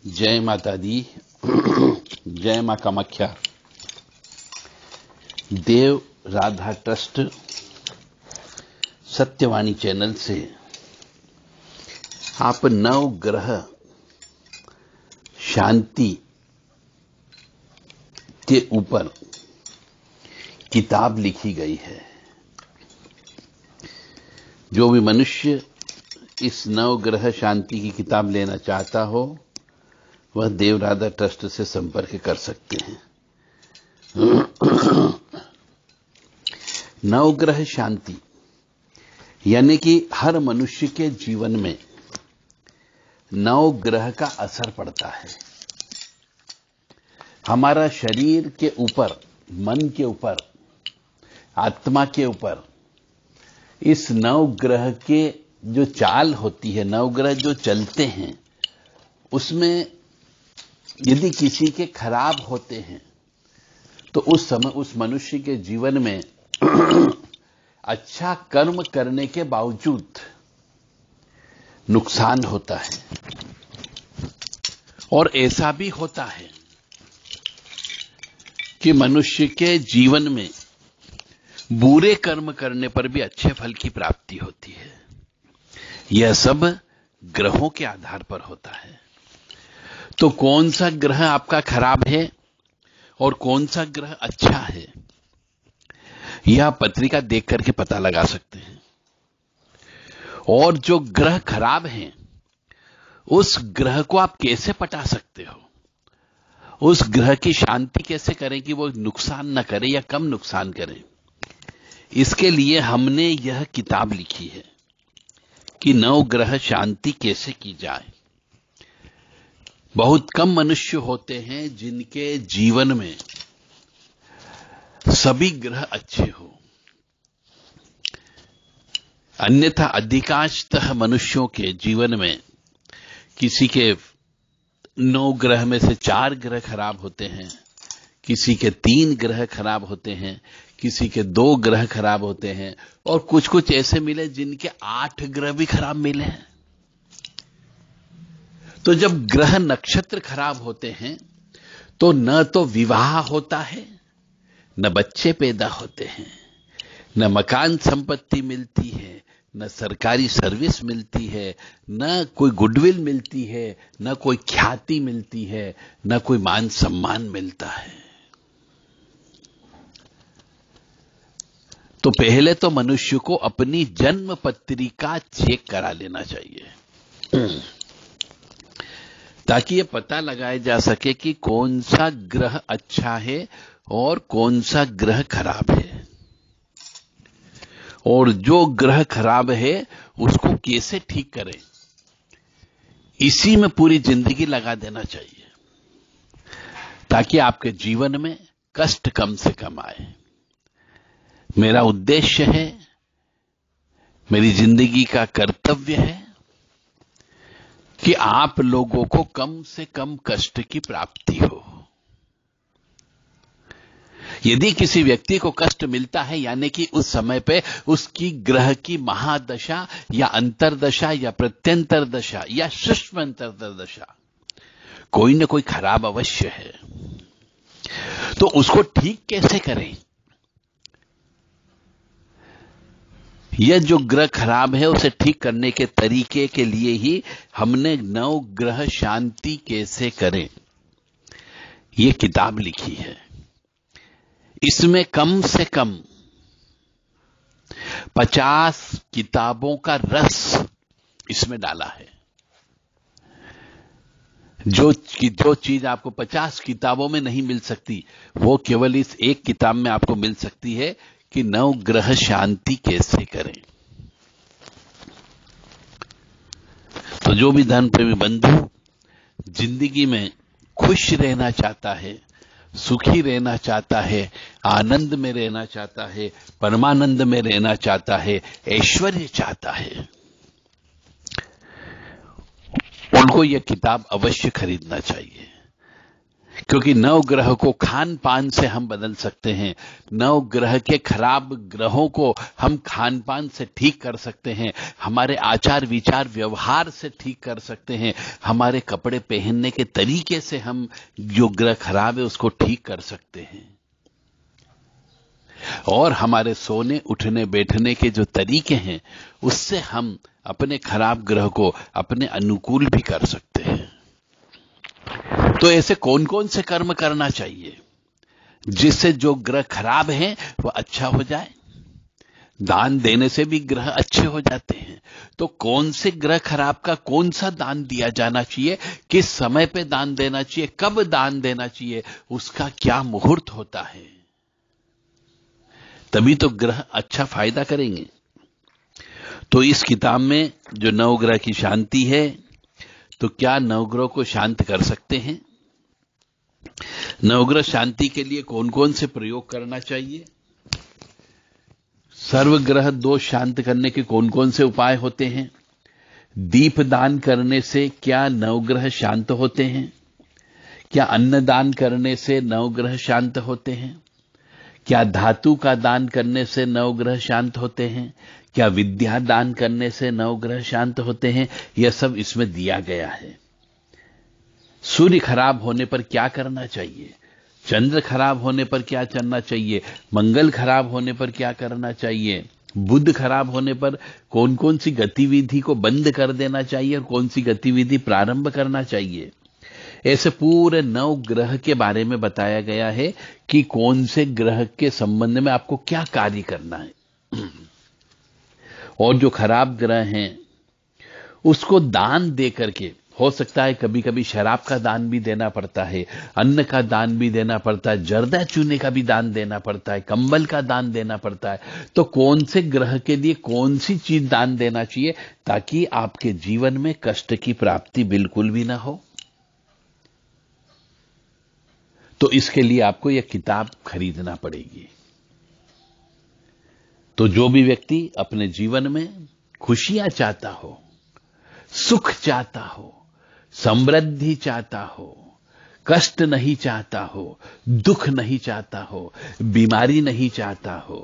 जय माता दी। जय मां कामाख्या। देव राधा ट्रस्ट सत्यवाणी चैनल से आप नवग्रह शांति के ऊपर किताब लिखी गई है। जो भी मनुष्य इस नवग्रह शांति की किताब लेना चाहता हो वह देव राधा ट्रस्ट से संपर्क कर सकते हैं। नवग्रह शांति यानी कि हर मनुष्य के जीवन में नवग्रह का असर पड़ता है। हमारा शरीर के ऊपर, मन के ऊपर, आत्मा के ऊपर इस नवग्रह के जो चाल होती है, नवग्रह जो चलते हैं, उसमें यदि किसी के खराब होते हैं तो उस समय उस मनुष्य के जीवन में अच्छा कर्म करने के बावजूद नुकसान होता है। और ऐसा भी होता है कि मनुष्य के जीवन में बुरे कर्म करने पर भी अच्छे फल की प्राप्ति होती है। यह सब ग्रहों के आधार पर होता है। तो कौन सा ग्रह आपका खराब है और कौन सा ग्रह अच्छा है, यह पत्रिका देख करके पता लगा सकते हैं। और जो ग्रह खराब हैं उस ग्रह को आप कैसे पटा सकते हो, उस ग्रह की शांति कैसे करें कि वो नुकसान न करे या कम नुकसान करे, इसके लिए हमने यह किताब लिखी है कि नवग्रह शांति कैसे की जाए। बहुत कम मनुष्य होते हैं जिनके जीवन में सभी ग्रह अच्छे हो। अन्यथा अधिकांशतः मनुष्यों के जीवन में किसी के 9 ग्रह में से 4 ग्रह खराब होते हैं, किसी के 3 ग्रह खराब होते हैं, किसी के 2 ग्रह खराब होते हैं, और कुछ कुछ ऐसे मिले जिनके 8 ग्रह भी खराब मिले हैं। तो जब ग्रह नक्षत्र खराब होते हैं तो न तो विवाह होता है, न बच्चे पैदा होते हैं, न मकान संपत्ति मिलती है, न सरकारी सर्विस मिलती है, न कोई गुडविल मिलती है, न कोई ख्याति मिलती है, न कोई मान सम्मान मिलता है। तो पहले तो मनुष्य को अपनी जन्म पत्रिका चेक करा लेना चाहिए ताकि ये पता लगाया जा सके कि कौन सा ग्रह अच्छा है और कौन सा ग्रह खराब है, और जो ग्रह खराब है उसको कैसे ठीक करें, इसी में पूरी जिंदगी लगा देना चाहिए ताकि आपके जीवन में कष्ट कम से कम आए। मेरा उद्देश्य है, मेरी जिंदगी का कर्तव्य है कि आप लोगों को कम से कम कष्ट की प्राप्ति हो। यदि किसी व्यक्ति को कष्ट मिलता है यानी कि उस समय पे उसकी ग्रह की महादशा या अंतरदशा या प्रत्यंतर दशा या सूक्ष्म अंतरदशा कोई न कोई खराब अवश्य है। तो उसको ठीक कैसे करें? यह जो ग्रह खराब है उसे ठीक करने के तरीके के लिए ही हमने नवग्रह शांति कैसे करें यह किताब लिखी है। इसमें कम से कम 50 किताबों का रस इसमें डाला है। जो चीज आपको 50 किताबों में नहीं मिल सकती वो केवल इस एक किताब में आपको मिल सकती है कि नवग्रह शांति कैसे करें। तो जो भी धन प्रेमी बंधु जिंदगी में खुश रहना चाहता है, सुखी रहना चाहता है, आनंद में रहना चाहता है, परमानंद में रहना चाहता है, ऐश्वर्य चाहता है, उनको यह किताब अवश्य खरीदना चाहिए। क्योंकि नवग्रह को खान पान से हम बदल सकते हैं। नवग्रह के खराब ग्रहों को हम खान पान से ठीक कर सकते हैं, हमारे आचार विचार व्यवहार से ठीक कर सकते हैं, हमारे कपड़े पहनने के तरीके से हम जो ग्रह खराब है उसको ठीक कर सकते हैं, और हमारे सोने उठने बैठने के जो तरीके हैं उससे हम अपने खराब ग्रह को अपने अनुकूल भी कर सकते हैं। तो ऐसे कौन कौन से कर्म करना चाहिए जिससे जो ग्रह खराब है वो अच्छा हो जाए? दान देने से भी ग्रह अच्छे हो जाते हैं। तो कौन से ग्रह खराब का कौन सा दान दिया जाना चाहिए, किस समय पे दान देना चाहिए, कब दान देना चाहिए, उसका क्या मुहूर्त होता है, तभी तो ग्रह अच्छा फायदा करेंगे। तो इस किताब में जो नवग्रह की शांति है, तो क्या नवग्रह को शांत कर सकते हैं? नवग्रह शांति के लिए कौन कौन से प्रयोग करना चाहिए? सर्वग्रह दोष शांत करने के कौन कौन से उपाय होते हैं? दीप दान करने से क्या नवग्रह शांत होते हैं? क्या अन्न दान करने से नवग्रह शांत होते हैं? क्या धातु का दान करने से नवग्रह शांत होते हैं? क्या विद्या दान करने से नवग्रह शांत होते हैं? यह सब इसमें दिया गया है। सूर्य खराब होने पर क्या करना चाहिए, चंद्र खराब होने पर क्या करना चाहिए, मंगल खराब होने पर क्या करना चाहिए, बुध खराब होने पर कौन कौन सी गतिविधि को बंद कर देना चाहिए और कौन सी गतिविधि प्रारंभ करना चाहिए। ऐसे पूरे 9 ग्रह के बारे में बताया गया है कि कौन से ग्रह के संबंध में आपको क्या कार्य करना है। और जो खराब ग्रह हैं उसको दान दे करके, हो सकता है कभी कभी शराब का दान भी देना पड़ता है, अन्न का दान भी देना पड़ता है, जर्दा चूने का भी दान देना पड़ता है, कंबल का दान देना पड़ता है। तो कौन से ग्रह के लिए कौन सी चीज दान देना चाहिए ताकि आपके जीवन में कष्ट की प्राप्ति बिल्कुल भी ना हो? तो इसके लिए आपको यह किताब खरीदना पड़ेगी। तो जो भी व्यक्ति अपने जीवन में खुशियां चाहता हो, सुख चाहता हो, समृद्धि चाहता हो, कष्ट नहीं चाहता हो, दुख नहीं चाहता हो, बीमारी नहीं चाहता हो,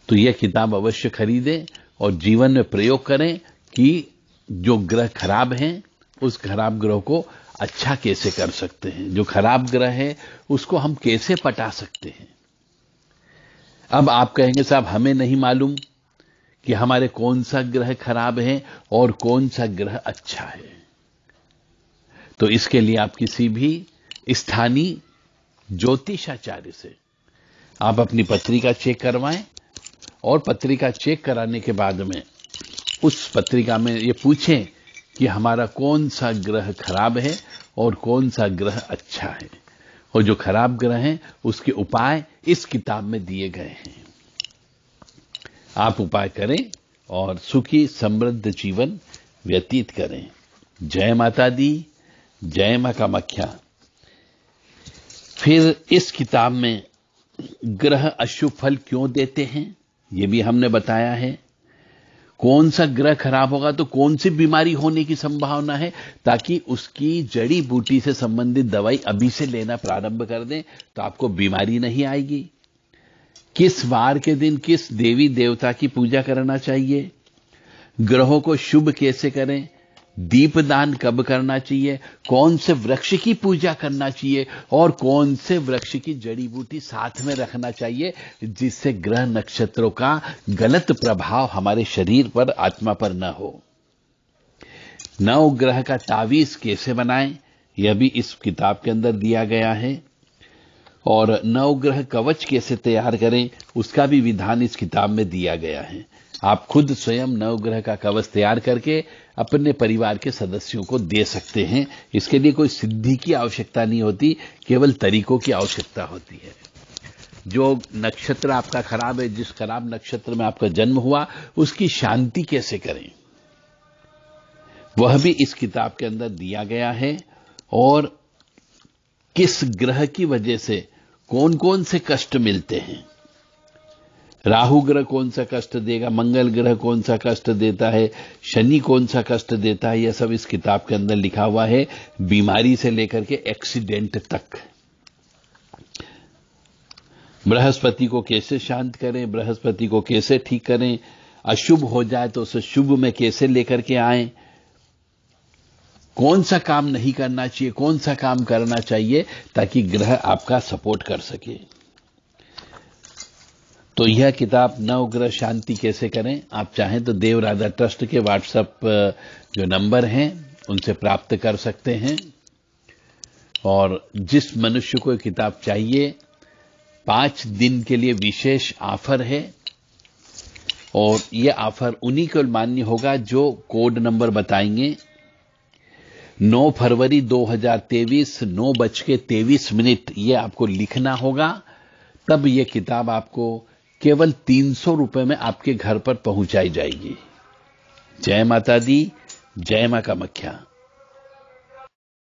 तो यह किताब अवश्य खरीदें और जीवन में प्रयोग करें कि जो ग्रह खराब हैं उस खराब ग्रह को अच्छा कैसे कर सकते हैं, जो खराब ग्रह है उसको हम कैसे पटा सकते हैं। अब आप कहेंगे साहब हमें नहीं मालूम कि हमारे कौन सा ग्रह खराब है और कौन सा ग्रह अच्छा है। तो इसके लिए आप किसी भी स्थानीय ज्योतिषाचार्य से आप अपनी पत्रिका चेक करवाएं, और पत्रिका चेक कराने के बाद में उस पत्रिका में ये पूछें कि हमारा कौन सा ग्रह खराब है और कौन सा ग्रह अच्छा है, और जो खराब ग्रह हैं उसके उपाय इस किताब में दिए गए हैं। आप उपाय करें और सुखी समृद्ध जीवन व्यतीत करें। जय माता दी, जय मां कामाख्या। फिर इस किताब में ग्रह अशुभ फल क्यों देते हैं ये भी हमने बताया है। कौन सा ग्रह खराब होगा तो कौन सी बीमारी होने की संभावना है, ताकि उसकी जड़ी बूटी से संबंधित दवाई अभी से लेना प्रारंभ कर दें तो आपको बीमारी नहीं आएगी। किस वार के दिन किस देवी देवता की पूजा करना चाहिए, ग्रहों को शुभ कैसे करें, दीपदान कब करना चाहिए, कौन से वृक्ष की पूजा करना चाहिए और कौन से वृक्ष की जड़ी बूटी साथ में रखना चाहिए जिससे ग्रह नक्षत्रों का गलत प्रभाव हमारे शरीर पर, आत्मा पर न हो। 9 ग्रह का तावीज कैसे बनाएं यह भी इस किताब के अंदर दिया गया है, और 9 ग्रह कवच कैसे तैयार करें उसका भी विधान इस किताब में दिया गया है। आप खुद स्वयं 9 ग्रह का कवच तैयार करके अपने परिवार के सदस्यों को दे सकते हैं। इसके लिए कोई सिद्धि की आवश्यकता नहीं होती, केवल तरीकों की आवश्यकता होती है। जो नक्षत्र आपका खराब है, जिस खराब नक्षत्र में आपका जन्म हुआ, उसकी शांति कैसे करें वह भी इस किताब के अंदर दिया गया है, और किस ग्रह की वजह से कौन कौन से कष्ट मिलते हैं, राहु ग्रह कौन सा कष्ट देगा, मंगल ग्रह कौन सा कष्ट देता है, शनि कौन सा कष्ट देता है, यह सब इस किताब के अंदर लिखा हुआ है, बीमारी से लेकर के एक्सीडेंट तक। बृहस्पति को कैसे शांत करें, बृहस्पति को कैसे ठीक करें, अशुभ हो जाए तो उसे शुभ में कैसे लेकर के आएं, कौन सा काम नहीं करना चाहिए, कौन सा काम करना चाहिए, ताकि ग्रह आपका सपोर्ट कर सके। तो यह किताब नवग्रह शांति कैसे करें, आप चाहें तो देव राधा ट्रस्ट के व्हाट्सएप जो नंबर हैं उनसे प्राप्त कर सकते हैं। और जिस मनुष्य को किताब चाहिए, 5 दिन के लिए विशेष ऑफर है, और यह ऑफर उन्हीं को मान्य होगा जो कोड नंबर बताएंगे। 9 फरवरी 2023 9:23 ये आपको लिखना होगा, तब यह किताब आपको केवल 300 रुपए में आपके घर पर पहुंचाई जाएगी। जय माता दी, जय मां कामाख्या।